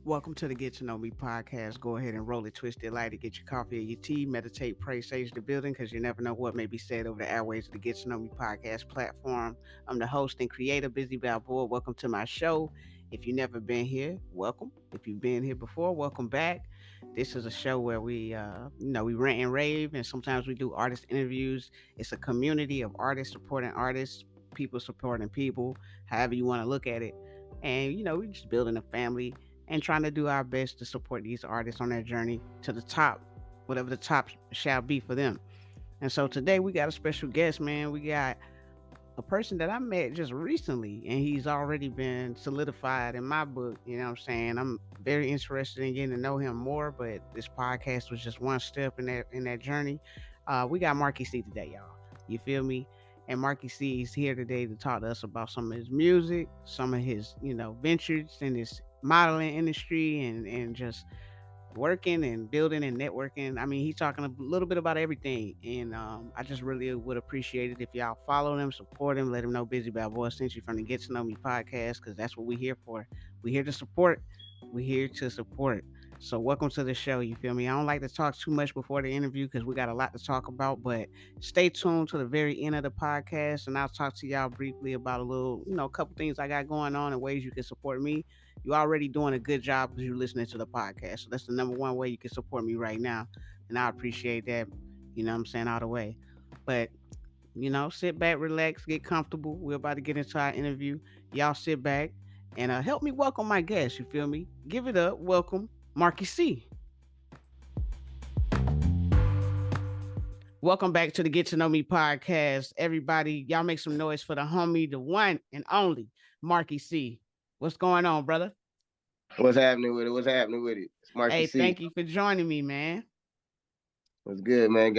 Welcome to the Get to Know Me podcast. Go ahead and roll it, twist it, light it, get your coffee or your tea, meditate, pray, sage the building because you never know what may be said over the airways of the Get to Know Me podcast platform. I'm the host and creator, Bizzy Balboa. Welcome to my show. If you've never been here, welcome. If you've been here before, welcome back. This is a show where we rant and rave, and sometimes we do artist interviews. It's a community of artists supporting artists, people supporting people, however you want to look at it. And we're just building a family and trying to do our best to support these artists on their journey to the top, whatever the top shall be for them. And so today we got a special guest, man. We got a person that I met just recently, and he's already been solidified in my book. You know what I'm saying? I'm very interested in getting to know him more, but this podcast was just one step in that journey. We got Markie Cee today, y'all. You feel me? And Markie Cee is here today to talk to us about some of his music, some of his, ventures in this modeling industry and just working and building and networking. I mean, he's talking a little bit about everything, and I just really would appreciate it if y'all follow him, support him, let him know Bizzy Balboa sent you from the Get to Know Me podcast because that's what we're here for. We're here to support. We're here to support. So welcome to the show. You feel me? I don't like to talk too much before the interview because we got a lot to talk about, but stay tuned to the very end of the podcast, and I'll talk to y'all briefly about a little, a couple things I got going on and ways you can support me. You're already doing a good job because you're listening to the podcast. So that's the number one way you can support me right now. And I appreciate that, what I'm saying, all the way. But, sit back, relax, get comfortable. We're about to get into our interview. Y'all sit back and help me welcome my guest. You feel me? Give it up. Welcome, Markie Cee. Welcome back to the Get to Know Me podcast. Everybody, y'all make some noise for the homie, the one and only Markie Cee. What's going on, brother? What's happening with it? What's happening with it? It's Markie Hey, Cee. thank you for joining me, man. What's good, man?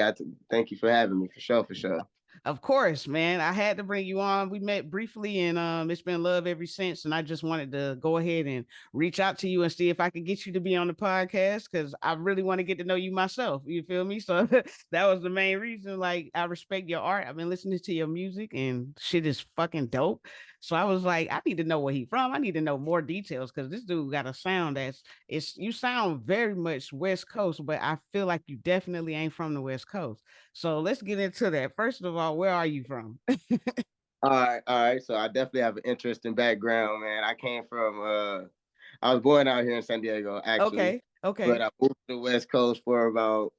Thank you for having me, for sure, for sure. Of course, man. I had to bring you on. We met briefly and it's been love ever since. And I just wanted to go ahead and reach out to you and see if I could get you to be on the podcast because I really want to get to know you myself. You feel me? So that was the main reason. Like, I respect your art. I've been listening to your music and shit is fucking dope. So I was like, I need to know where he from. I need to know more details because this dude got a sound it's you sound very much West Coast, but I feel like you definitely ain't from the West Coast. So let's get into that. First of all, where are you from? All right. So I definitely have an interesting background, man. I was born out here in San Diego, actually, Okay, but okay, I moved to the West Coast for about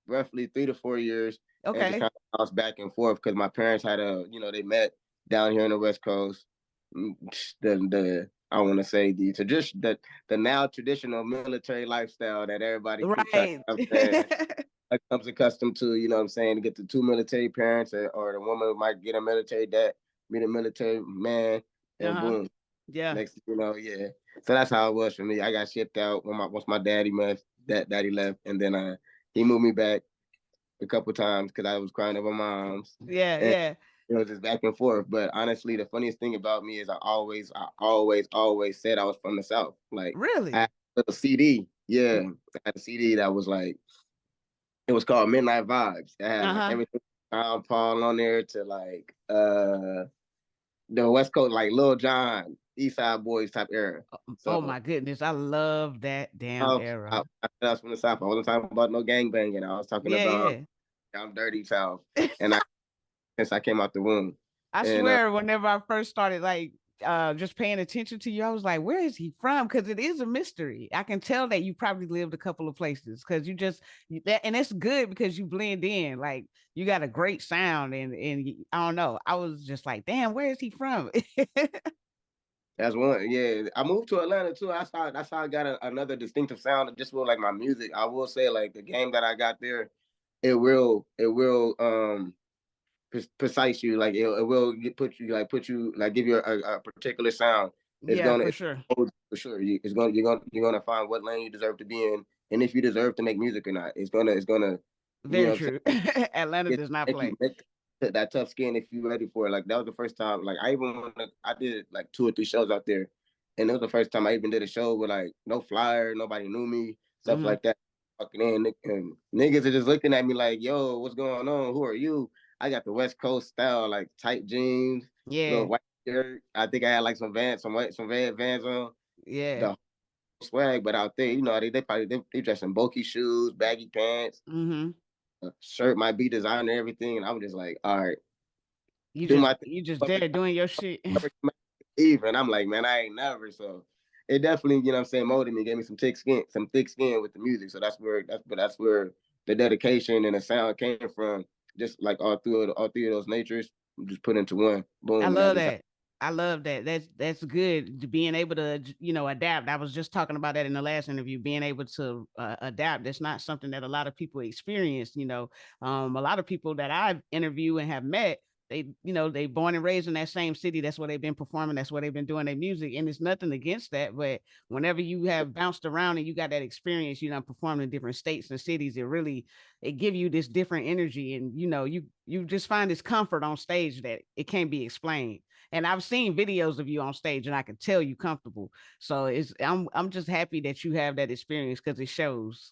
roughly 3 to 4 years, and just okay. kind of bounced back and forth because my parents they met down here in the West Coast. The I want to say the now traditional military lifestyle that everybody keeps trying Right. to understand comes accustomed to, you know what I'm saying, to get the two military parents, or the woman might get a military dad, meet a military man, and Uh-huh. boom, Yeah. next thing you know, yeah. So that's how it was for me. I got shipped out once my daddy left, and then he moved me back a couple times because I was crying over moms, Yeah, and yeah. it was just back and forth. But honestly, the funniest thing about me is I always said I was from the South. Like, I had Really? a CD, yeah, I had a CD that was like, it was called Midnight Vibes. It had like Uh-huh. everything from Paul on there to like the West Coast, like Lil Jon, East Side Boys type era. Oh So my goodness. I love that damn I era. was from the South. I wasn't talking about no gang banging. I was talking Yeah, about yeah. I'm dirty South. And I since I came out the womb. I And swear, whenever I first started like just paying attention to you, I was like, where is he from? Because it is a mystery. I can tell that you probably lived a couple of places because that and it's good because you blend in. Like you got a great sound I don't know. I was just like, damn, where is he from? that's one. Yeah, I moved to Atlanta too. That's how I got another distinctive sound. Just with like my music, I will say like the game that I got there, it will precise you. Like it will put you like give you a particular sound. It's Yeah, gonna for it's sure. for sure. You're gonna find what lane you deserve to be in, and if you deserve to make music or not. It's gonna you Very know what I'm true. Atlanta saying, does not make you play. make that tough skin if you're ready for it. Like that was the first time. Like I did like 2 or 3 shows out there, and it was the first time I even did a show with like no flyer, nobody knew me, stuff Hmm. like that. Fucking in, and niggas are just looking at me like, "Yo, what's going on? Who are you?" I got the West Coast style, like tight jeans, little Yeah, white shirt. I think I had like some Vans on. yeah. swag, but out there, you know, they probably they dress in bulky shoes, baggy pants, Mm-hmm. shirt might be designer, everything, and I'm just like, all right, You do just my thing. you just But there doing your shit. even I'm like, man, I ain't never. So it definitely, you know what I'm saying, molded me, gave me some thick skin with the music. So that's where the dedication and the sound came from. Just like all three of those natures, just put into one. I Boom, and that's love just how. that. I love that. That's good. Being able to adapt. I was just talking about that in the last interview. Being able to adapt. That's not something that a lot of people experience. A lot of people that I've interviewed and have met, they born and raised in that same city. That's where they've been performing. That's where they've been doing their music. And it's nothing against that. But whenever you have bounced around and you got that experience, performing in different states and cities, it give you this different energy, and you just find this comfort on stage that it can't be explained. And I've seen videos of you on stage, and I can tell you comfortable. So I'm just happy that you have that experience because it shows.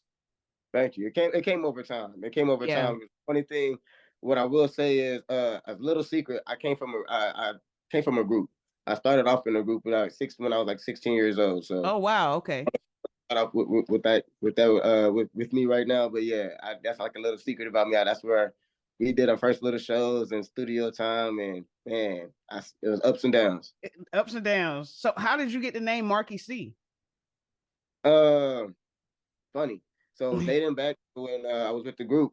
Thank you. It came over time. It came over Yeah. time. Funny thing, what I will say is, a little secret. I came from a group. I started off in a group when I was like 16 years old. So Oh wow. Okay. start off with me right now. But yeah, that's like a little secret about me. That's where we did our first little shows and studio time, and man, it was ups and downs. Ups and downs. So how did you get the name Markie Cee? Um, Funny. So dating back when I was with the group,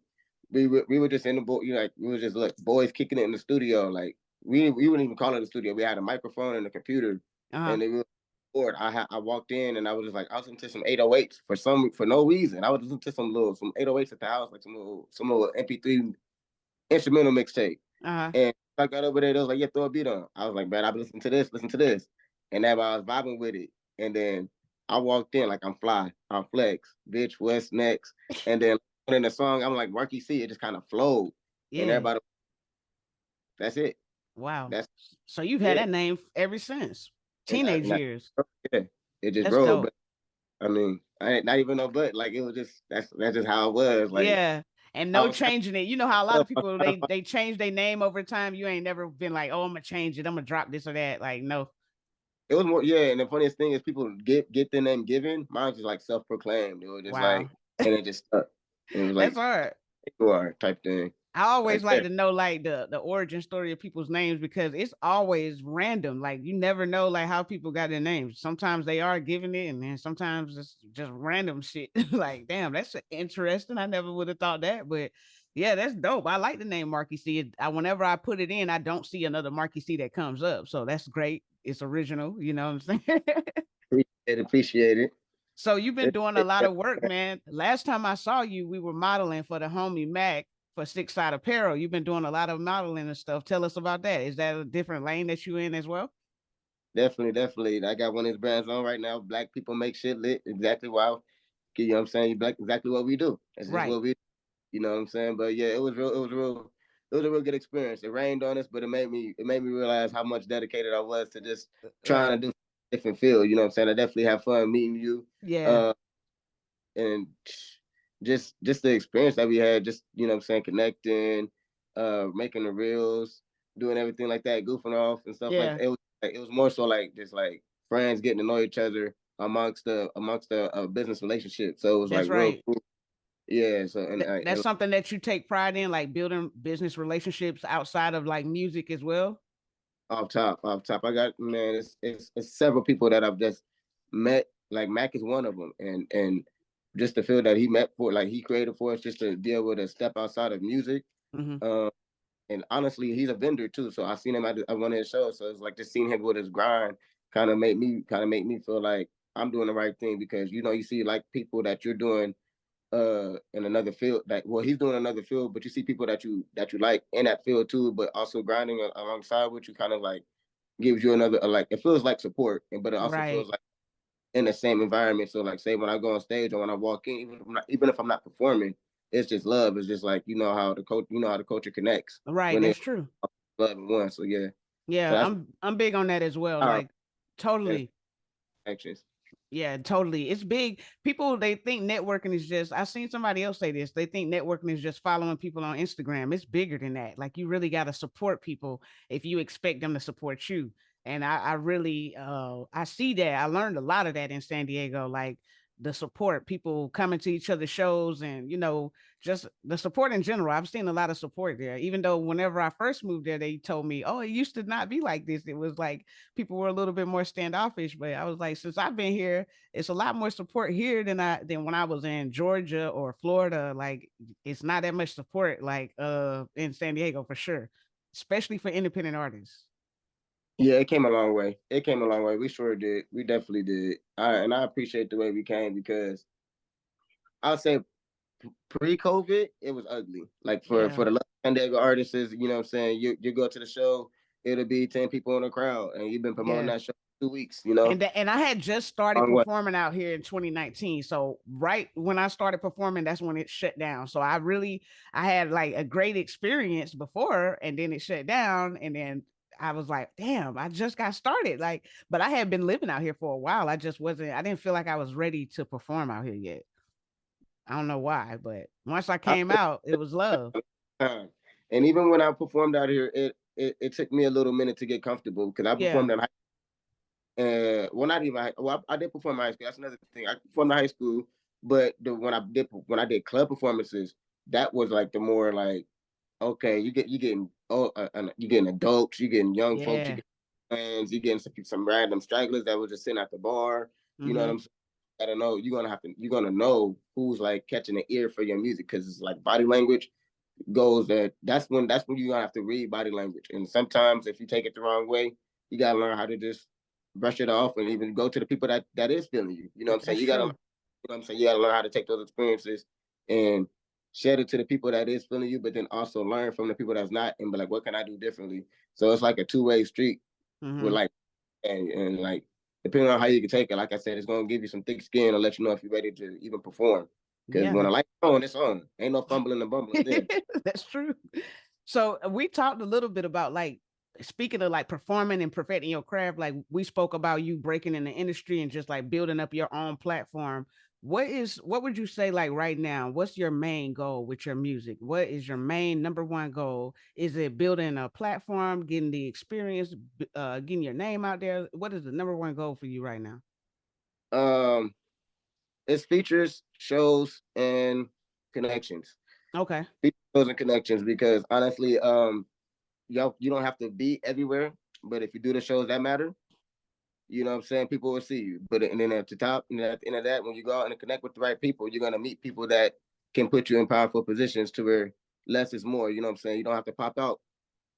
we were just in the we were just like boys kicking it in the studio. Like we wouldn't even call it a studio. We had a microphone and a computer, Uh-huh. and they were bored. I walked in and I was just like I was listening to some 808s for no reason. I was listening to some 808s at the house, like some little MP3 instrumental mixtape. Uh-huh. And I got over there, they was like, yeah, throw a beat on. I was like, man, I've been listening to this, listen to this. And then I was vibing with it. And then I walked in like I'm fly, I'm flex, bitch, what's next? And then in the song, I'm like, Markie Cee, it just kind of flowed. And Yeah. everybody, that's it. Wow. That's So you've had yeah. that name ever since teenage And years. yeah, it just That's rolled. But dope. I mean, I ain't not even no but like it was just that's just how it was. Like Yeah. And I no was changing it. You know how a lot of people trying to they change their name over time. You ain't never been like, oh, I'm gonna change it. I'm gonna drop this or that. Like, no. it was more, yeah. And the funniest thing is people get the name given. Mine's just like self proclaimed. It was just like, Wow. and it just stuck. It was That's like hard. you are type thing. I always Like like yeah, to know like the origin story of people's names because it's always random. Like you never know like how people got their names. Sometimes they are giving it, and then sometimes it's just random shit. Like, damn, that's interesting. I never would have thought that, but yeah, that's dope. I like the name Markie Cee. Whenever I put it in, I don't see another Markie Cee that comes up, so that's great. It's original. You know what I'm saying? appreciate it. So you've been doing a lot Yeah, of work, man. Last time I saw you, we were modeling for the homie Mac for Six Side Apparel. You've been doing a lot of modeling and stuff. Tell us about that. Is that a different lane that you in as well? definitely. I got one of his brands on right now. Black people make shit lit. Exactly why. You know what I'm saying? Black, exactly what we do. That's just Right, what we. You know what I'm saying? But yeah, it was real. It was real. It was a real good experience. It rained on us, but it made me realize how much dedicated I was to just trying right. to do different field. You know what I'm saying? I definitely have fun meeting you, Yeah, uh, and just the experience that we had. Just you know what I'm saying, connecting, making the reels, doing everything like that, goofing off and stuff like yeah. that. It was more so like just like friends getting to know each other amongst the business relationship. So it was like That's real right. cool. Yeah. So That's something that you take pride in, like building business relationships outside of like music as well. off top. I got man, it's several people that I've just met. Like Mac is one of them, and just the feel that he met for, like he created for us, just to be able to step outside of music. Hmm. Um, and honestly, he's a vendor too. So I seen him at one of his shows. So it's like just seeing him with his grind kind of make me feel like I'm doing the right thing, because you see like people that you're doing in another field, that well he's doing another field, but you see people that you like in that field too, but also grinding alongside, which you kind of like gives you another like it feels like support, but it also feels Right, like in the same environment. So like say when I go on stage or when I walk in, even if I'm not performing, it's just love. It's just like how the culture connects right. when they That's true. love and one. So yeah, so Yeah, that's I'm big on that as well. our Like, totally. actions. Yeah, totally. It's big. People they think networking is just I seen somebody else say this. They think networking is just following people on Instagram. It's bigger than that. Like you really got to support people if you expect them to support you. And I really I see that. I learned a lot of that in San Diego, like the support, people coming to each other's shows, and just the support in general. I've seen a lot of support there. Even though whenever I first moved there, they told me, "Oh, it used to not be like this. It was like people were a little bit more standoffish." But I was like, since I've been here, it's a lot more support here than when I was in Georgia or Florida. Like it's not that much support like in San Diego for sure, especially for independent artists. Yeah, it came a long way. It came a long way. We sure did. We definitely did. And I appreciate the way we came because I'll say pre-COVID, it was ugly. Like for Yeah. the San Diego artists, you know what I'm saying? You go to the show, it'll be 10 people in the crowd, and you've been promoting Yeah. that show for 2 weeks, you know? And I had just started Long way. performing out here in 2019. So right when I started performing, that's when it shut down. So I had like a great experience before, and then it shut down, and then I was like, damn, I just got started. Like, but I had been living out here for a while. I didn't feel like I was ready to perform out here yet. I don't know why, but once I I came out, it was love. time. And even when I performed out here, it took me a little minute to get comfortable because I Yeah. performed in well, not even well, I did perform in high school. That's another thing. I performed in high school, but when I did club performances, that was like the more like okay, you getting you getting adults, you getting young folks, you Yeah. getting fans, you getting some random stragglers that was just sitting at the bar. You know what Mm-hmm. I'm saying? I don't know. You're gonna know who's like catching the ear for your music because it's like body language goes that's when you gonna have to read body language. And sometimes if you take it the wrong way, you gotta learn how to just brush it off and even go to the people that is feeling you. You know what I'm saying? That's true. You know what I'm saying? You gotta learn how to take those experiences and share it to the people that is feeling you, but then also learn from the people that's not and be like, what can I do differently? So it's like a two-way street with Mm-hmm. like and like depending on how you can take it, like I said, it's gonna give you some thick skin and let you know if you're ready to even perform. Because when Yeah. a light's on, it's on. Ain't no fumbling and bumbling there. That's true. So we talked a little bit about like speaking of like performing and perfecting your craft. Like we spoke about you breaking in the industry and just like building up your own platform. What would you say like right now? What's your main goal with your music? What is your main number one goal? Is it building a platform, getting the experience, getting your name out there? What is the number one goal for you right now? Um, it's features, shows, and connections. Okay. Features, shows, and connections. Because honestly, you don't have to be everywhere, but if you do the shows that matter, you know what I'm saying, people will see you. But and then at the top, and at the end of that, when you go out and connect with the right people, you're gonna meet people that can put you in powerful positions to where less is more. You know what I'm saying? You don't have to pop out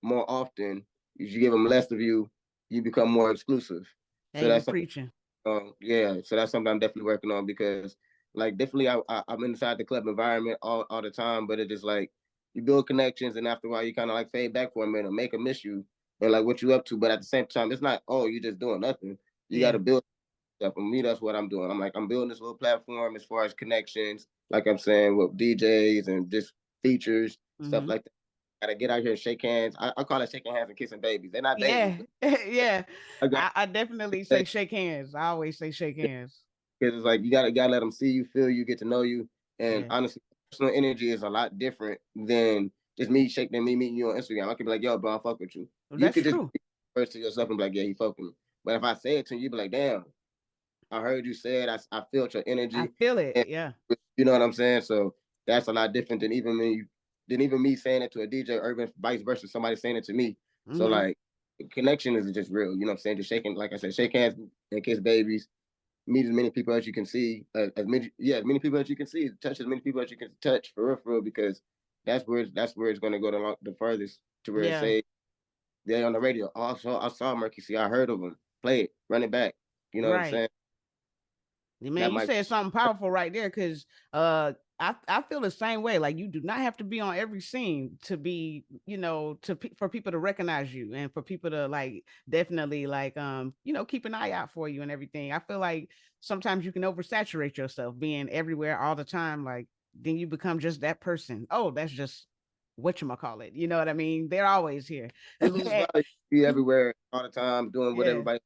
more often. If you give them less of you, you become more exclusive. So Hey, you that's preaching. yeah, so that's something I'm definitely working on because, like, definitely I'm inside the club environment all the time, but it just like you build connections, and after a while you kind of like fade back for a minute, make them miss you, and like what you up to. But at the same time, it's not you just doing nothing. You got Yeah. to build stuff. And me, that's what I'm doing. I'm building this little platform as far as connections, like I'm saying with DJs and just features stuff Mm-hmm. like that. Gotta get out here and shake hands. I call it shaking hands and kissing babies. They're not babies, Yeah. but Yeah. I got I definitely say shake hands. I always say shake hands. because it's like you gotta let them see you, feel you, get to know you. And Yeah. honestly, personal energy is a lot different than just me meeting you on Instagram. I could be like, yo, bro, I fuck with you. You That's could just true. be first to yourself and be like, yeah, he fuck with me. But if I say it to you, you be like, damn, I heard you say it. I felt your I energy, feel it. and Yeah. you know what I'm saying. So that's a lot different than even me saying it to a DJ, or even vice versa, somebody saying it to me. So Mm-hmm. like, connection is just real. You know what I'm saying? Just shaking, like I said, shake hands and kiss babies, meet as many people as you can see, as many people as you can see, touch as many people as you can touch for real, because that's where it's going to go the furthest to where it Yeah. say they're on the radio. Also, I saw Markie Cee. I heard of him. Play it, run it back. You know what I'm Right. saying? Man, That you might. said something powerful right there because I feel the same way. Like you do not have to be on every scene to be, for people to recognize you and for people to like definitely like keep an eye out for you and everything. I feel like sometimes you can oversaturate yourself being everywhere all the time. Like then you become just that person. Oh, that's just what you call it. You know what I mean? They're always here. It's like be everywhere all the time, doing what Yeah. everybody.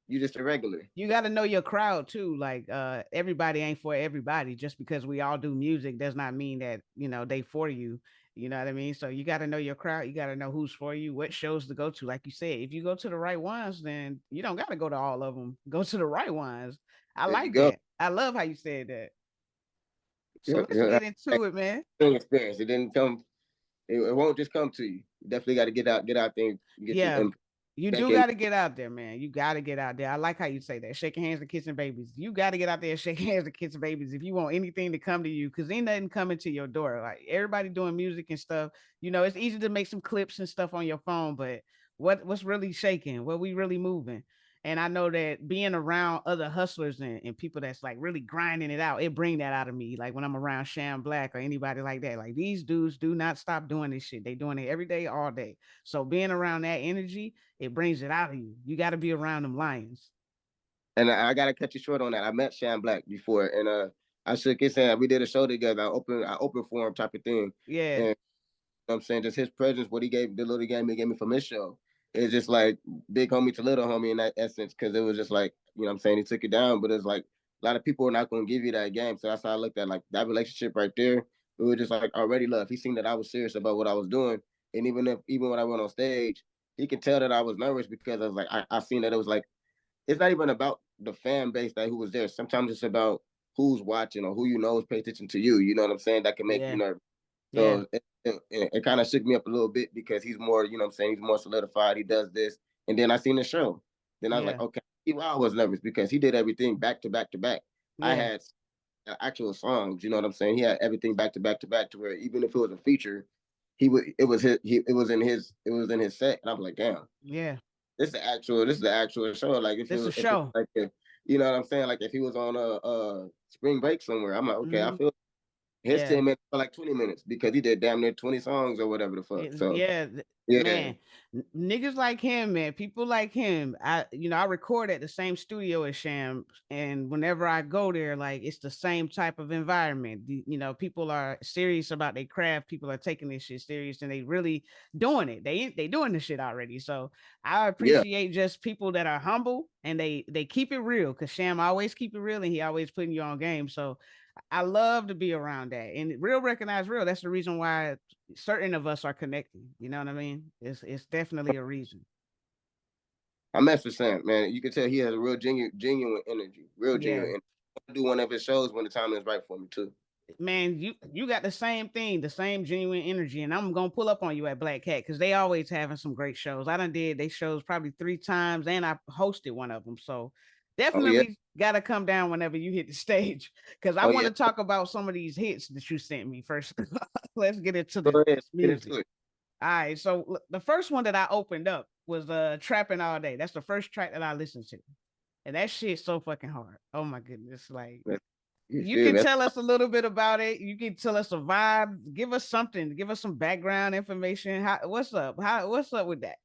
You just a regular. You got to know your crowd too. Like everybody ain't for everybody. Just because we all do music does not mean that they for you. You know what I mean? So you got to know your crowd. You got to know who's for you, what shows to go to. Like you said, if you go to the right ones, then you don't got to go to all of them. Go to the right ones. I There you like go. that. I love how you said that. So Yeah, let's yeah. get into it, man. Experience. It didn't come. It won't just come to you. You definitely got to get out there, and get your Yeah, input you back do in. got to get out there, man. You got to get out there. I like how you say that. Shaking hands and kissing babies. You got to get out there and shake hands and kissing babies if you want anything to come to you, because ain't nothing coming to your door. Like everybody doing music and stuff. It's easy to make some clips and stuff on your phone, but what's really shaking? What we really moving? And I know that being around other hustlers and people that's like really grinding it out, it bring that out of me. Like when I'm around Sham Black or anybody like that, like these dudes do not stop doing this shit. They doing it every day, all day. So being around that energy, it brings it out of you. You got to be around them lions. And I got to cut you short on that. I met Sham Black before, and I shook his hand. We did a show together. I opened for him, type of thing. Yeah, And I'm saying just his presence, what he gave, the little game he gave me from his show. It's just like big homie to little homie in that essence, because it was just like, I'm saying, he took it down, but it's like a lot of people are not going to give you that game. So that's how I looked at like that relationship right there. It was just like already love. He seen that I was serious about what I was doing, and even when I went on stage, he could tell that I was nervous because I was like I seen that it was like it's not even about the fan base that who was there. Sometimes it's about who's watching or who is pay attention to you. You know what I'm saying? That can make you yeah, nervous. yeah, So it kind of shook me up a little bit because he's more, what I'm saying, he's more solidified. He does this. And then I seen the show. Then I was like, yeah, okay, even I was nervous because he did everything back to back to back. I yeah, had actual songs, you know what I'm saying? He had everything back to back to back to where even if it was a feature, he would it was in his set. And I was like, damn, yeah. this is the actual show. Like This a if it show. like if, you know what I'm saying? Like if he was on a spring break somewhere, I'm like, okay, I Hmm. feel his Yeah. 10 minutes for like 20 minutes because he did damn near 20 songs or whatever the fuck. So Yeah, yeah, man, niggas like him, man, people like him. I record at the same studio as Sham, and whenever I go there, like it's the same type of environment. People are serious about their craft. People are taking this shit serious, and they really doing it. They doing this shit already. So I yeah. appreciate just people that are humble and they keep it real. Cause Sham always keep it real, and he always putting you on game. So I love to be around that. And real recognize real. That's the reason why certain of us are connecting. You know what I mean? It's definitely a reason. I mess with Sam, man. You can tell he has a real genuine energy, real genuine Yeah. energy. I do one of his shows when the time is right for me too. Man, you got the same thing, the same genuine energy, and I'm gonna pull up on you at Black Cat because they always having some great shows. I done did they shows probably 3 times, and I hosted one of them. So Oh yeah, definitely gotta come down whenever you hit the stage because I oh want yeah. to talk about some of these hits that you sent me first. Let's get into Go the ahead, get music. into it. All right, so the first one that I opened up was "Trapping All Day." That's the first track that I listened to, and that shit's so fucking hard. Oh my goodness! Like You you feel can me? tell us a little bit about it. You can tell us a vibe. Give us something. Give us some background information. What's up? What's up with that?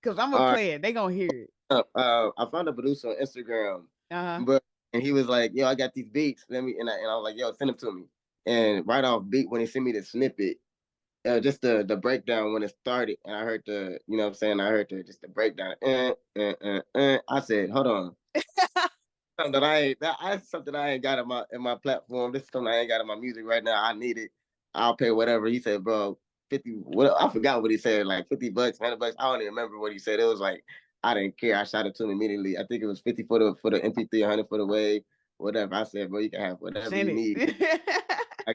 Because I'm gonna All right. play it. They gonna hear it. I found a producer on Instagram, Uh huh. but and he was like, "Yo, I got these beats. Let me." And I was like, "Yo, send them to me." And right off beat when he sent me the snippet, just the breakdown when it started, and I heard what I'm saying, I heard the breakdown. I said, hold on, something that that's something I ain't got in my platform. This is something I ain't got in my music right now. I need it. I'll pay whatever. He said, bro, 50. What I forgot what he said, like $50, $100. I don't even remember what he said. It was like I didn't care. I shot it to him immediately. I think it was 50 for the MP3, 100 for the wave, whatever. I said, bro, you can have whatever Send you it. need. I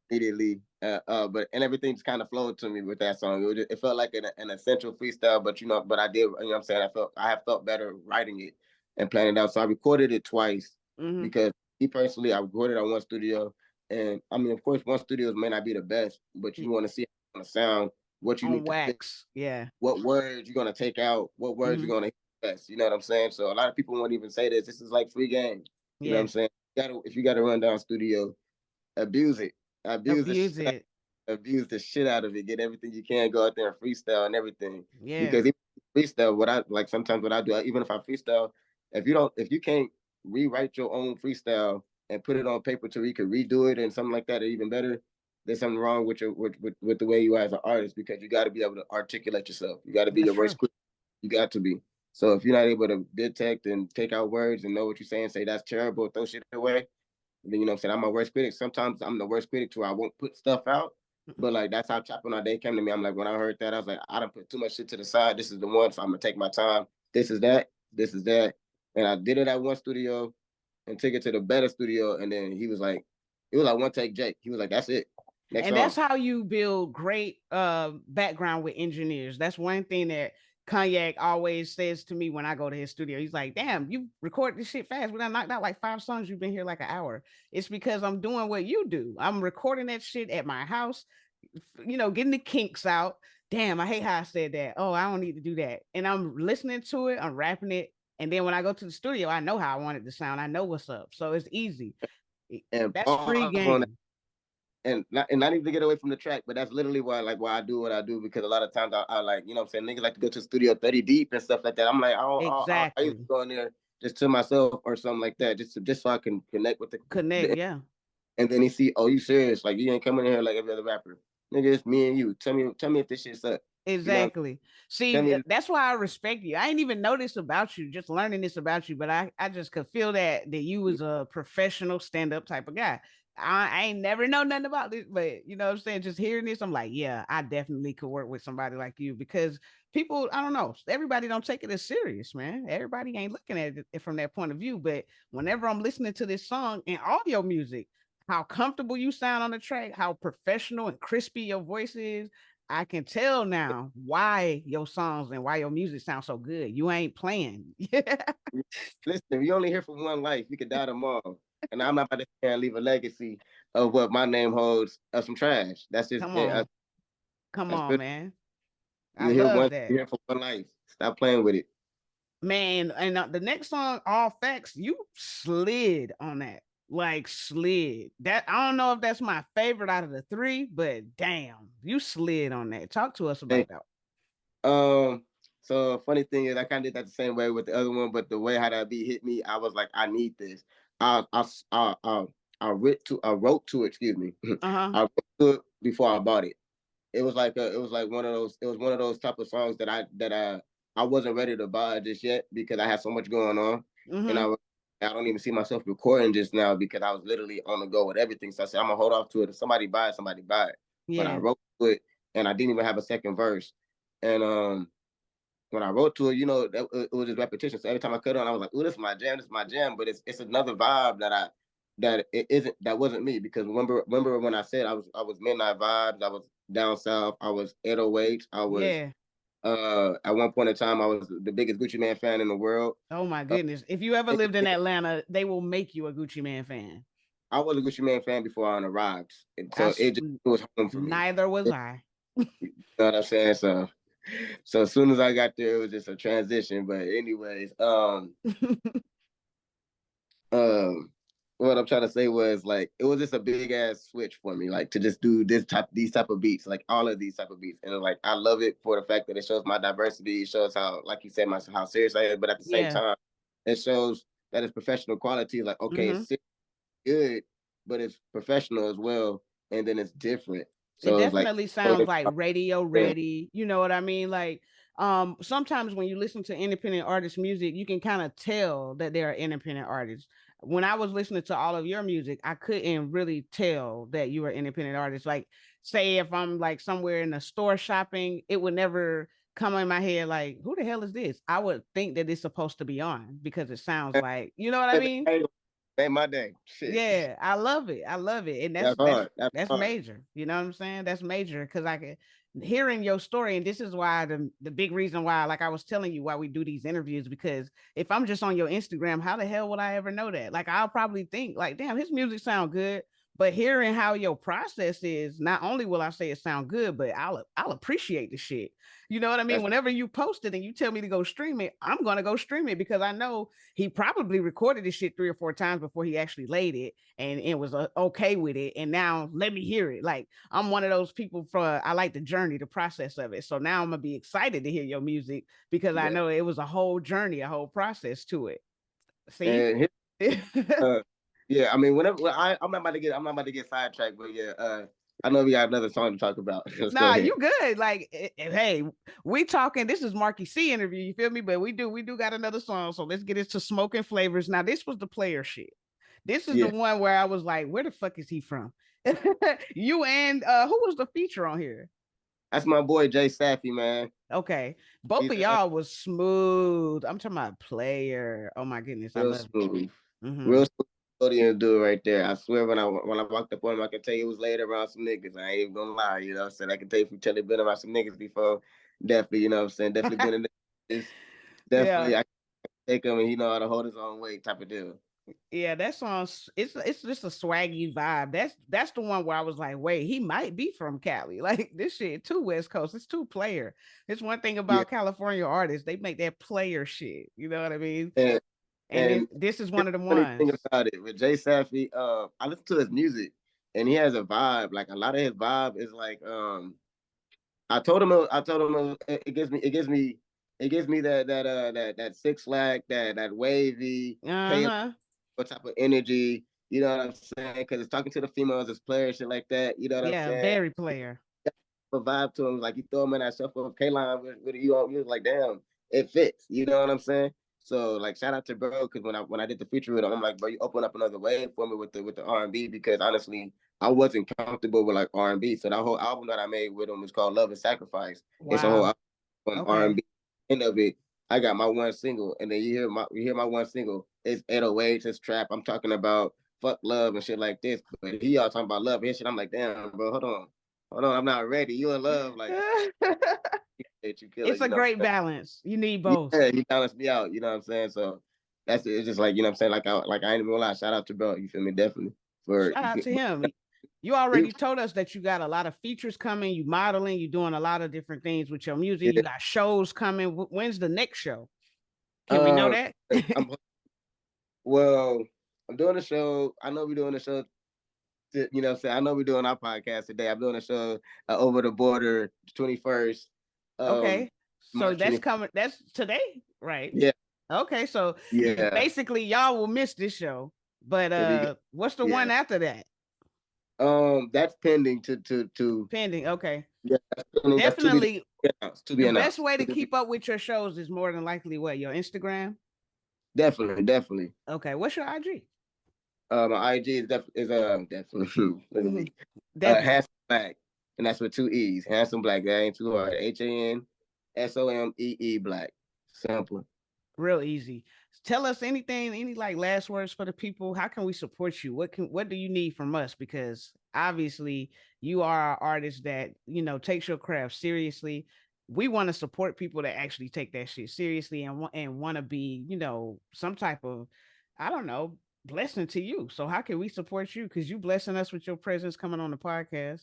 immediately. But and everything just kind of flowed to me with that song. It felt like an essential freestyle, but I did. You know what I'm saying? I have felt better writing it and planning it out. So I recorded it twice Hmm. because me personally, I recorded on one studio, and I mean, of course, one studio may not be the best, but you want to see how it's gonna sound, what you On need to fix, wax. Yeah. what words you're gonna take out, what words Hmm. you're gonna hit best. You know what I'm saying? So a lot of people won't even say this. This is like free game. You know what I'm Yeah. saying? If you got to run down studio, abuse it. Abuse the Abuse shit out, it. abuse the shit out of it. Get everything you can. Go out there and freestyle and everything. Yeah. Because even freestyle, what I like sometimes what I do, even if I freestyle, if you can't rewrite your own freestyle and put it on paper to where you can redo it and something like that, or even better, there's something wrong with your with the way you are as an artist because you got to be able to articulate yourself. You got to be That's your true. worst critic. You got to be. So if you're not able to detect and take out words and know what you're saying, say that's terrible, throw shit away, then you know what I'm saying, I'm my worst critic. Sometimes I'm the worst critic to where I won't put stuff out. But like that's how Chopping All Day came to me. I'm like, when I heard that, I was like, I don't put too much shit to the side. This is the one, so I'm gonna take my time. This is that. This is that. And I did it at one studio and took it to the better studio. And then he was like, it was like one take, Jake. He was like, that's it. Next And that's song. how you build great background with engineers. That's one thing that Cognac always says to me when I go to his studio. He's like, damn, you record this shit fast. We done knocked out like 5 songs. You've been here like an hour. It's because I'm doing what you do. I'm recording that shit at my house, getting the kinks out. Damn, I hate how I said that. Oh, I don't need to do that. And I'm listening to it, I'm rapping it. And then when I go to the studio, I know how I want it to sound. I know what's up. So it's easy. And That's free pause on that. game. And not even to get away from the track, but that's literally why I do what I do, because a lot of times I like, you know what I'm saying, niggas like to go to the studio 30 deep and stuff like that. I'm like, I used to Exactly. go in there just to myself or something like that, just so I can connect with Connect. the Yeah. and then he see, oh, you serious? Like you ain't coming in here like every other rapper. Nigga, it's me and you. Tell me if this shit's up. You know, Exactly. tell See, me. that's why I respect you. I ain't even know this about you, just learning this about you, but I just could feel that you was a professional stand-up type of guy. I ain't never know nothing about this, but you know what I'm saying? Just hearing this, I'm like, yeah, I definitely could work with somebody like you because people, I don't know, everybody don't take it as serious, man. Everybody ain't looking at it from that point of view. But whenever I'm listening to this song and all your music, how comfortable you sound on the track, how professional and crispy your voice is, I can tell now why your songs and why your music sounds so good. You ain't playing. Listen, we only here for one life. We could die tomorrow, and I'm not about to stay and leave a legacy of what my name holds of some trash. That's just Come it. on. Come That's on, good. man. I You here love one. that. You here for one life. Stop playing with it. Man, and the next song, All Facts, you slid on that. Like slid. That I don't know if that's my favorite out of the three, but damn, you slid on that. Talk to us Hey, about that. um. So funny thing is, I kind of did that the same way with the other one, but the way how that beat hit me, I was like, I need this. I I I I, I wrote to it. Excuse me. Uh-huh. I wrote to it before I bought it. It was like one of those type of songs I wasn't ready to buy just yet because I had so much going on, and Mm-hmm. I don't even see myself recording just now because I was literally on the go with everything. So I said I'm gonna hold off to it. If somebody buy it, somebody buy it. But I Yeah. wrote to it, and I didn't even have a second verse. And when I wrote to it, it was just repetition. So every time I cut on, I was like, "Ooh, this is my jam. This is my jam." But it's another vibe that it isn't that wasn't me because remember when I said I was midnight vibes. I was down south. I was 808. I was Yeah. at one point in time I was the biggest Gucci Man fan in the world. Oh my Uh, goodness. If you ever lived in Atlanta, they will make you a Gucci Man fan. I was a Gucci Man fan before I arrived, and I so it was home for me. neither was I. You know what I'm saying? So as soon as I got there, it was just a transition. But anyways, um what I'm trying to say was like it was just a big ass switch for me, like to just do these type of beats, like all of these type of beats. And like I love it for the fact that it shows my diversity, it shows how, like you said, how serious I am, but at the same Yeah. time, it shows that it's professional quality. Like, okay, Mm-hmm. it's good, but it's professional as well, and then it's different. It So it's like definitely sounds like radio ready. You know what I mean? Like, sometimes when you listen to independent artist music, you can kind of tell that they're independent artists. When I was listening to all of your music, I couldn't really tell that you were independent artists. Like, say if I'm like somewhere in the store shopping, it would never come in my head like, who the hell is this? I would think that it's supposed to be on because it sounds like, you know what I mean? made my day. Shit, Yeah, I love it. I love it. And that's hard. That's that's hard. major. You know what I'm saying? That's major because I can hearing your story, and this is why the big reason why, like I was telling you, why we do these interviews, because if I'm just on your Instagram, how the hell would I ever know that? Like I'll probably think like, damn, his music sound good. But hearing how your process is, not only will I say it sound good, but I'll appreciate the shit. You know what I mean? That's Whenever you post it and you tell me to go stream it, I'm gonna go stream it because I know he probably recorded this shit 3 or 4 times before he actually laid it and it was okay with it. And now let me hear it. Like I'm one of those people for I like the journey, the process of it. So now I'm gonna be excited to hear your music because I yeah. know it was a whole journey, a whole process to it. See? And Uh, yeah, I mean, whenever I'm not about to get sidetracked, but yeah, I know we got another song to talk about. Let's go Nah, ahead. you good. Like, hey, we talking. This is Markie Cee interview. You feel me? But we do got another song. So let's get into smoking flavors. Now, this was the player shit. This is the Yeah, one where I was like, where the fuck is he from? You and who was the feature on here? That's my boy Jay Saffy, man. Okay, both He's of y'all was smooth. I'm talking about player. Oh my goodness, I real love. smooth. Mm-hmm. Real smooth custodian dude right there. I swear when I walked up on him, I can tell you it was laid around some niggas. I ain't even gonna lie, you know what I'm saying? I can tell you from telling been around some niggas before. Definitely, you know what I'm saying? Definitely been in this. Yeah, Definitely I can take him and he know how to hold his own weight type of deal. yeah, that song's it's just a swaggy vibe. That's the one where I was like, wait, he might be from Cali. Like this shit, too West Coast. It's too player. It's one thing Yeah. about California artists, they make that player shit. You know what I mean? And And and this is here's one of the the funny thing ones. about it with Jay Saffy, I listen to his music and he has a vibe. Like a lot of his vibe is like I told him it gives me that Six Flag that wavy Uh K huh. type of energy. You know what I'm saying? Because it's talking to the females as players, shit like that. You know what I'm Yeah, saying? very player. A vibe to him. Like you throw him in that shuffle of K line with you on, you was like, damn, it fits. You know what I'm saying? So like shout out to bro, because when I did the feature with him, I'm like, bro, you open up another wave for me with the R&B because honestly, I wasn't comfortable with like R&B. So that whole album that I made with him is called Love and Sacrifice. It's a whole Wow. album from Okay. R&B. End of it, I got my one single, and then you hear my one single. It's 808, it's trap. I'm talking about fuck love and shit like this. But he all talking about love and shit. I'm like, damn, bro, hold on, I'm not ready. You in love, like that you killer, It's you a know. great balance. You need both. Yeah, he balanced me out, you know what I'm saying? So that's it's just like, you know what I'm saying? Like I ain't even gonna lie, shout out to bro, you feel me? Definitely. For Shout out to him. You he, already told us that you got a lot of features coming. You modeling. You doing a lot of different things with your music. You yeah. got shows coming. When's the next show? Can we know Um that? I'm well, I'm doing a show. I know we're doing a show you know what I'm saying? I know we're doing our podcast today. I'm doing a show over the border 21st, Okay. So March that's 21st. coming. That's today, right? Yeah, Okay. So yeah. basically, y'all will miss this show. But It'll be good. what's the Yeah. one after that? That's pending to Pending. Okay. yeah, that's pending. That's Definitely. to be The best announced. way to keep up with your shows is more than likely what your Instagram. Definitely, definitely. Okay. What's your IG? My IG is definitely look at me. Definitely. Handsome Black, and that's with two E's. Handsome Black. That ain't too hard. HANSOMEE Black. Simple. Real easy. Tell us anything, any like last words for the people. How can we support you? What do you need from us? Because obviously you are an artist that, takes your craft seriously. We want to support people that actually take that shit seriously and want to be, some type of, I don't know, blessing to you. So how can we support you? Because you blessing us with your presence coming on the podcast.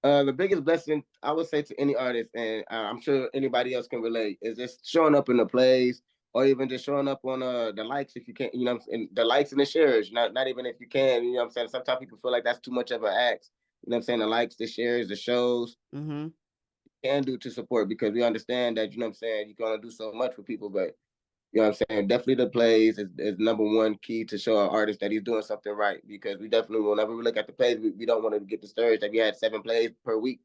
The biggest blessing I would say to any artist, and I'm sure anybody else can relate, is just showing up in the plays, or even just showing up on the likes if you can. You know, and the likes and the shares. Not even if you can. You know, what I'm saying sometimes people feel like that's too much of an ask. You know, what I'm saying the likes, the shares, the shows Mm-hmm. can do to support because we understand that. You know, what I'm saying you can only do so much for people, but you know what I'm saying? Definitely the plays is number one key to show an artist that he's doing something right because we definitely, whenever we look at the plays, we don't want to get discouraged that we had 7 plays per week.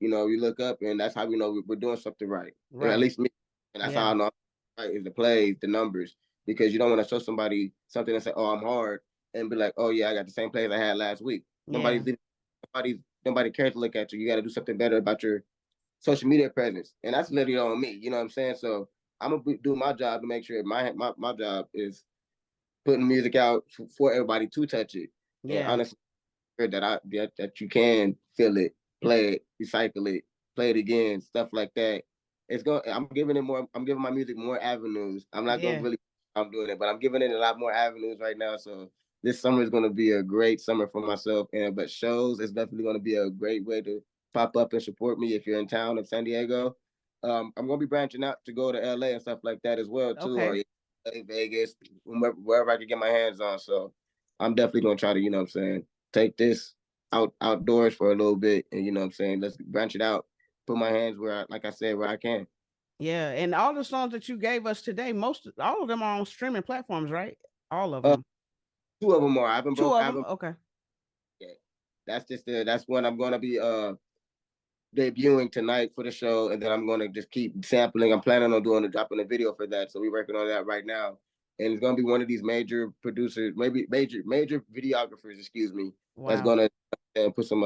You know, you look up and that's how we know we're doing something right. And at Right. least me. And that's how I Yeah. know right is the plays, the numbers. Because you don't want to show somebody something and say, oh, I'm hard and be like, oh, yeah, I got the same plays I had last week. Yeah. Nobody cares to look at you. You got to do something better about your social media presence, and that's literally on me. You know what I'm saying? So I'm gonna do my job to make sure my job is putting music out for everybody to touch it. And Yeah. honestly, that you can feel it, play it, recycle it, play it again, stuff like that. It's going. I'm giving it more. I'm giving my music more avenues. I'm not gonna Yeah. really. I'm doing it, but I'm giving it a lot more avenues right now. So this summer is going to be a great summer for myself. And but shows is definitely going to be a great way to pop up and support me if you're in town of San Diego. I'm going to be branching out to go to LA and stuff like that as well too, or Okay. Vegas, wherever I can get my hands on. So I'm definitely going to try to, you know what I'm saying, take this outdoors for a little bit, and you know what I'm saying, let's branch it out. Put my hands like I said, where I can. Yeah, and all the songs that you gave us today, all of them are on streaming platforms, right? All of Uh, them. Two of them are. I haven't Two broke. I of them. haven't Okay. yet. That's when I'm gonna be debuting tonight for the show, and then I'm gonna just keep sampling. I'm planning on dropping a video for that, so we're working on that right now. And it's gonna be one of these major producers, maybe major videographers, excuse me, that's Wow. gonna put some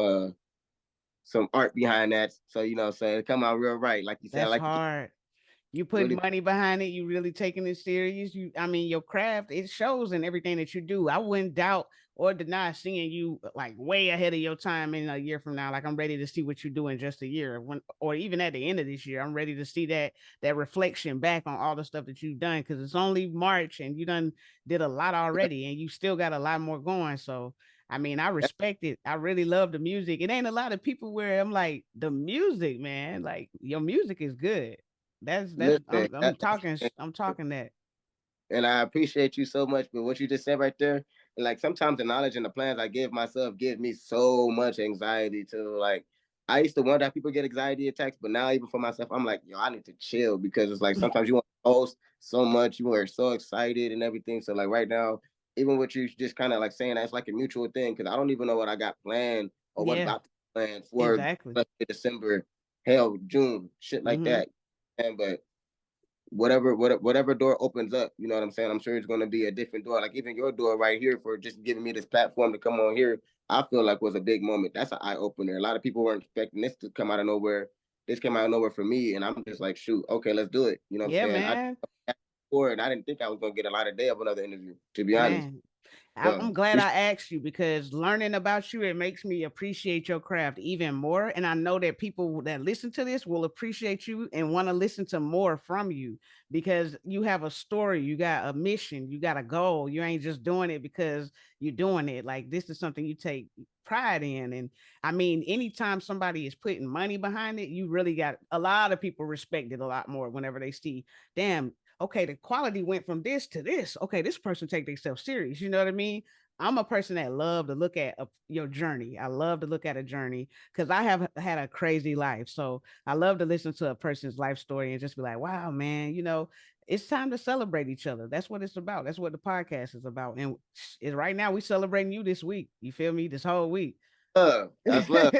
art behind that. So you know, what I'm saying it come out real right. Like you said, I That's like to keep hard. You put really. money behind it, you really taking it serious. I mean, your craft, it shows in everything that you do. I wouldn't doubt or deny seeing you like way ahead of your time in a year from now. Like I'm ready to see what you do in just a year, or even at the end of this year. I'm ready to see that reflection back on all the stuff that you've done because it's only March and you done did a lot already, and you still got a lot more going. So I mean, I respect it. I really love the music. It ain't a lot of people where I'm like, the music, man, like your music is good. That's Listen, I'm talking that. and I appreciate you so much. But what you just said right there, like sometimes the knowledge and the plans I give myself give me so much anxiety to like. I used to wonder how people get anxiety attacks, but now even for myself, I'm like, yo, I need to chill because it's like sometimes you want to post so much, you are so excited and everything. So like right now, even what you just kind of like saying, that's like a mutual thing because I don't even know what I got planned or what Yeah, about to plan for exactly. let's say December, hell, June, shit like Mm-hmm. that. And but whatever door opens up, you know what I'm saying? I'm sure it's gonna be a different door. Like even your door right here for just giving me this platform to come on here, I feel like was a big moment. That's an eye opener. A lot of people weren't expecting this to come out of nowhere. This came out of nowhere for me, and I'm just like, shoot, okay, let's do it. You know what I'm Yeah, saying? man. For it, I didn't think I was gonna get a lot of day of another interview, to be honest. Man, So I'm glad I asked you because learning about you, it makes me appreciate your craft even more. And I know that people that listen to this will appreciate you and want to listen to more from you because you have a story, you got a mission, you got a goal. You ain't just doing it because you're doing it. Like this is something you take pride in. And I mean, anytime somebody is putting money behind it, you really got a lot of people respect it a lot more whenever they see, damn, okay, the quality went from this to this. Okay, this person take themselves serious. You know what I mean? I'm a person that love to look at your journey. I love to look at a journey because I have had a crazy life. So I love to listen to a person's life story and just be like, wow, man, it's time to celebrate each other. That's what it's about. That's what the podcast is about. And right now we celebrating you this week. You feel me? This whole week. love. That's love.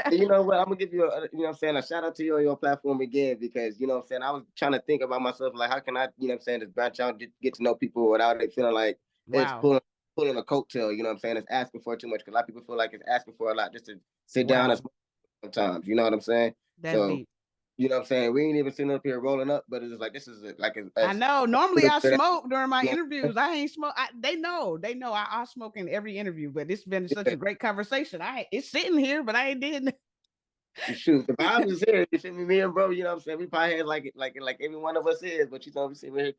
You know what? I'm gonna give you you know what I'm saying, a shout out to you on your platform again because you know what I'm saying, I was trying to think about myself like how can I, you know what I'm saying, just branch out, get to know people without it feeling like it's Wow. pulling a coattail, you know what I'm saying? It's asking for too much because a lot of people feel like it's asking for a lot just to sit down and Wow. smoke sometimes, you know what I'm saying? That's So, deep. you know what I'm saying? We ain't even sitting up here rolling up, but it's just like this is I know. Normally you I smoke during my know, interviews. I ain't smoke. They know. They know I smoke in every interview. But it's been such yeah, a great conversation. It's sitting here, but I ain't did. shoot, the vibes is here. You feel me? Me and bro, you know what I'm saying? We probably had like every one of us is, but you know, we sitting right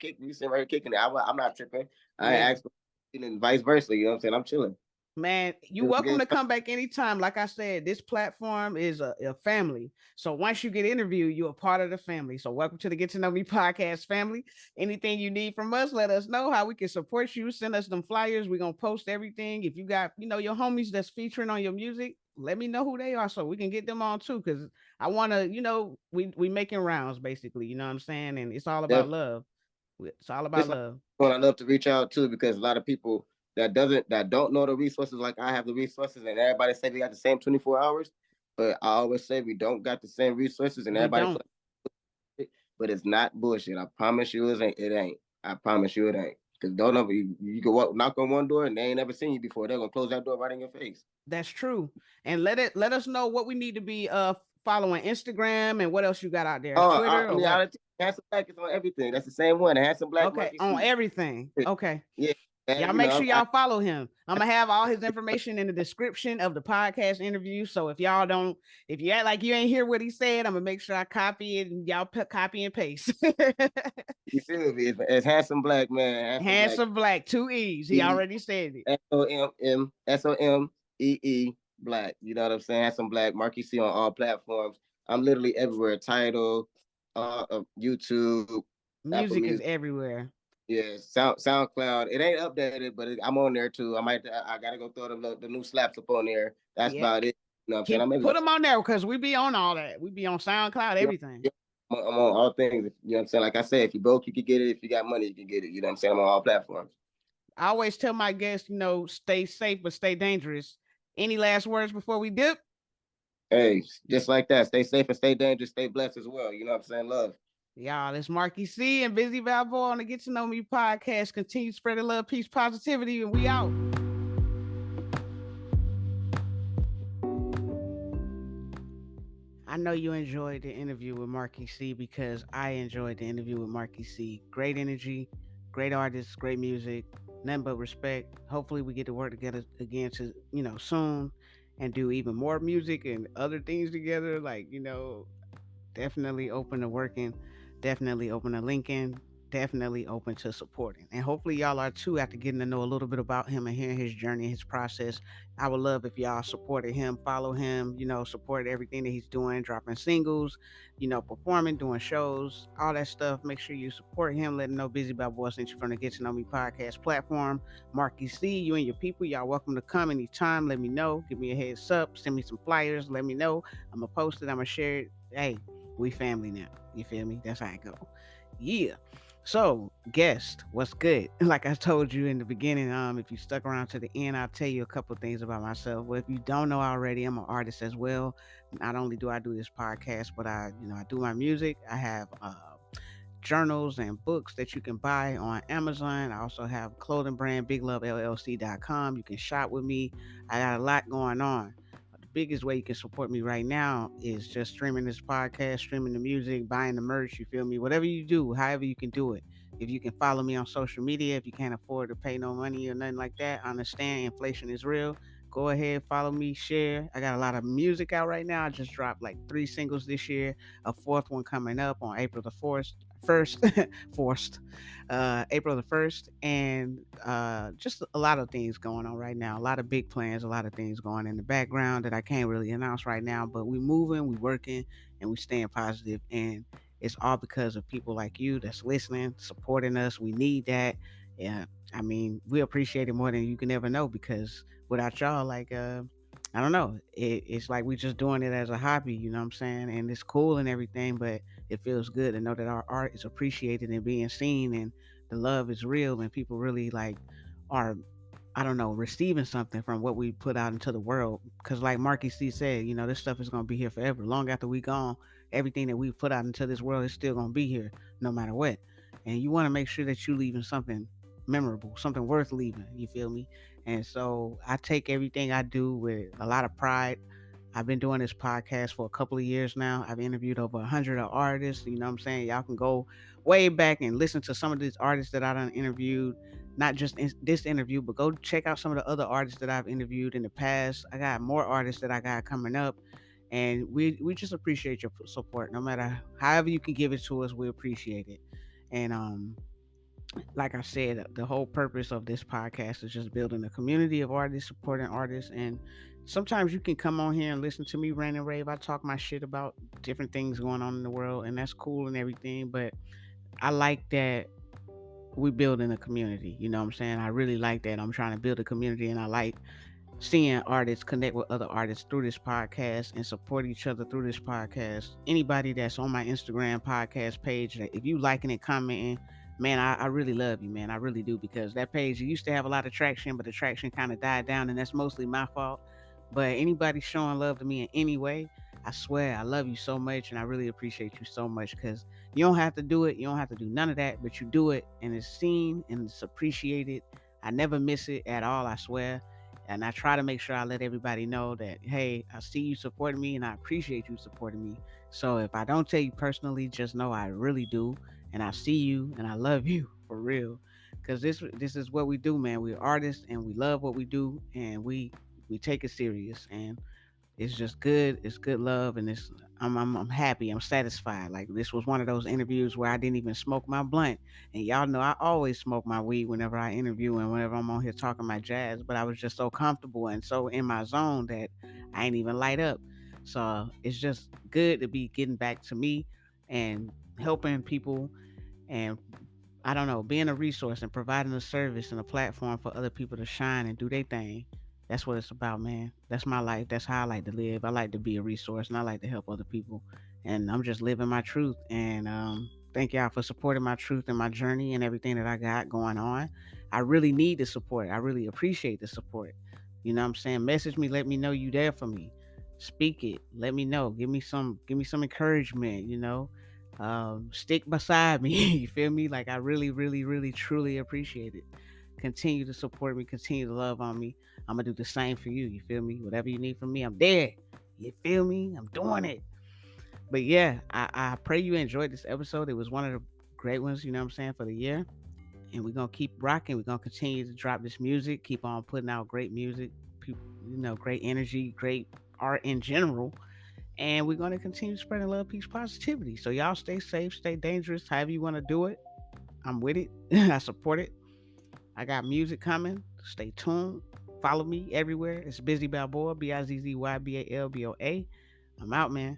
here kicking it. I'm not tripping. I ain't Yeah. asked for it and vice versa. You know what I'm saying? I'm chilling. Man, you You know, welcome to come back anytime. Like I said, this platform is a family. So once you get interviewed, you're a part of the family. So welcome to the Get to Know Me podcast family. Anything you need from us, let us know how we can support you. Send us them flyers. We're gonna post everything. If you got, your homies that's featuring on your music, let me know who they are so we can get them on too. Cause I wanna, we making rounds basically, you know what I'm saying? And it's all about definitely. love. It's all about Just like love. I love to reach out too because a lot of people that don't know the resources like I have the resources and everybody say we got the same 24 hours, but I always say we don't got the same resources and We everybody don't. feel like it, but it's not bullshit. I promise you it ain't. It ain't. I promise you it ain't. Because don't know you can knock on one door and they ain't never seen you before. They're gonna close that door right in your face. That's true. And let us know what we need to be following Instagram and what else you got out there. Oh, Twitter or on the what? outer Handsome Black is on everything. That's the same one. Handsome Black Okay, Markie on Cee. everything. Okay. Yeah, Y'all and you make know sure y'all follow him. I'm gonna have all his information in the description of the podcast interview. So if you act like you ain't hear what he said, I'm gonna make sure I copy it and y'all copy and paste. you feel me? It's Handsome Black man. Handsome Black. Handsome Black, two E's. He already said it. SOMMSOMEE Black. You know what I'm saying? Handsome Black. Markie Cee on all platforms. I'm literally everywhere. Tidal, YouTube, Apple Music is Music. everywhere. Yeah, SoundCloud. It ain't updated, but I'm on there too. I gotta go throw the new slaps up on there. That's Yeah. about it. You know what I'm saying? I'm Keep maybe put them on there because we be on all that. We be on SoundCloud, yeah, everything. yeah. I'm on all things. You know what I'm saying? Like I said, if you broke, you can get it. If you got money, you can get it. You know what I'm saying? I'm on all platforms. I always tell my guests, stay safe but stay dangerous. Any last words before we dip? Hey, just like that. Stay safe and stay dangerous. Stay blessed as well. You know what I'm saying? Love. Y'all, it's Markie Cee and Bizzy Balboa on the Get to Know Me podcast. Continue spreading love, peace, positivity, and we out. I know you enjoyed the interview with Markie C because I enjoyed the interview with Markie C. Great energy, great artists, great music, nothing but respect. Hopefully, we get to work together again to soon, and do even more music and other things together. Like definitely open to working, definitely open to linking, definitely open to supporting. And hopefully y'all are too after getting to know a little bit about him and hearing his journey, his process. I would love if y'all supported him, follow him, supported everything that he's doing, dropping singles, performing, doing shows, all that stuff. Make sure you support him. Let him know Bizzy Balboa sent you from the Get to Know Me podcast platform. Marky C, you and your people, y'all welcome to come anytime. Let me know. Give me a heads up. Send me some flyers. Let me know. I'm going to post it. I'm going to share it. Hey, we family now. You feel me? That's how I go. Yeah. So, guest, what's good? Like I told you in the beginning, if you stuck around to the end, I'll tell you a couple things about myself. Well, if you don't know already, I'm an artist as well. Not only do I do this podcast, but I do my music. I have journals and books that you can buy on Amazon. I also have clothing brand BigLoveLLC.com. You can shop with me. I got a lot going on. The biggest way you can support me right now is just streaming this podcast, streaming the music, buying the merch. You feel me? Whatever you do, however you can do it. If you can follow me on social media, if you can't afford to pay no money or nothing like that, I understand inflation is real. Go ahead, follow me, share. I got a lot of music out right now. I just dropped like 3 singles this year, a fourth one coming up on April the 4th. First, forced, April the 1st, and just a lot of things going on right now. A lot of big plans, a lot of things going in the background that I can't really announce right now. But we moving, we working, and we staying positive. And it's all because of people like you that's listening, supporting us. We need that. Yeah, I mean, we appreciate it more than you can ever know because without y'all, like, I don't know. It's like we just doing it as a hobby, you know what I'm saying? And it's cool and everything, but it feels good to know that our art is appreciated and being seen, and the love is real, and people really like are, I don't know, receiving something from what we put out into the world. Because like Markie C said, this stuff is gonna be here forever. Long after we gone, everything that we put out into this world is still gonna be here, no matter what. And you want to make sure that you leaving something memorable, something worth leaving. You feel me? And so I take everything I do with a lot of pride. I've been doing this podcast for a couple of years now. I've interviewed over 100 artists. You know what I'm saying? Y'all can go way back and listen to some of these artists that I done interviewed. Not just in this interview, but go check out some of the other artists that I've interviewed in the past. I got more artists that I got coming up, and we just appreciate your support. No matter however you can give it to us, we appreciate it. And like I said, the whole purpose of this podcast is just building a community of artists, supporting artists, and sometimes you can come on here and listen to me rant and rave. I talk my shit about different things going on in the world, and that's cool and everything. But I like that we building a community. You know what I'm saying? I really like that. I'm trying to build a community, and I like seeing artists connect with other artists through this podcast and support each other through this podcast. Anybody that's on my Instagram podcast page, if you liking and commenting, man, I really love you, man. I really do because that page used to have a lot of traction, but the traction kind of died down, and that's mostly my fault. But anybody showing love to me in any way, I swear I love you so much, and I really appreciate you so much because you don't have to do it, you don't have to do none of that, but you do it, and it's seen and it's appreciated. I never miss it at all, I swear. And I try to make sure I let everybody know that, hey, I see you supporting me and I appreciate you supporting me. So if I don't tell you personally, just know I really do. And I see you and I love you for real. Cause this is what we do, man. We're artists and we love what we do and we take it serious. And it's just good. It's good love, and I'm happy. I'm satisfied. Like this was one of those interviews where I didn't even smoke my blunt, and y'all know I always smoke my weed whenever I interview and whenever I'm on here talking my jazz. But I was just so comfortable and so in my zone that I ain't even light up. So it's just good to be getting back to me and helping people and I don't know, being a resource and providing a service and a platform for other people to shine and do their thing. That's what it's about, man. That's my life. That's how I like to live. I like to be a resource and I like to help other people. And I'm just living my truth. And thank y'all for supporting my truth and my journey and everything that I got going on. I really need the support. I really appreciate the support. You know what I'm saying? Message me, let me know you there for me. Speak it. Let me know. Give me some encouragement, stick beside me. You feel me? Like I really, really, really, truly appreciate it. Continue to support me. Continue to love on me. I'm gonna do the same for you. You feel me? Whatever you need from me, I'm there. You feel me? I'm doing it. But yeah, I pray you enjoyed this episode. It was one of the great ones, you know what I'm saying, for the year. And we're gonna keep rocking. We're gonna continue to drop this music, keep on putting out great music, great energy, great art in general. And we're gonna continue spreading love, peace, positivity. So y'all stay safe, stay dangerous, however you want to do it. I'm with it. I support it. I got music coming. Stay tuned. Follow me everywhere. It's Bizzy Balboa, Bizzy Balboa. I'm out, man.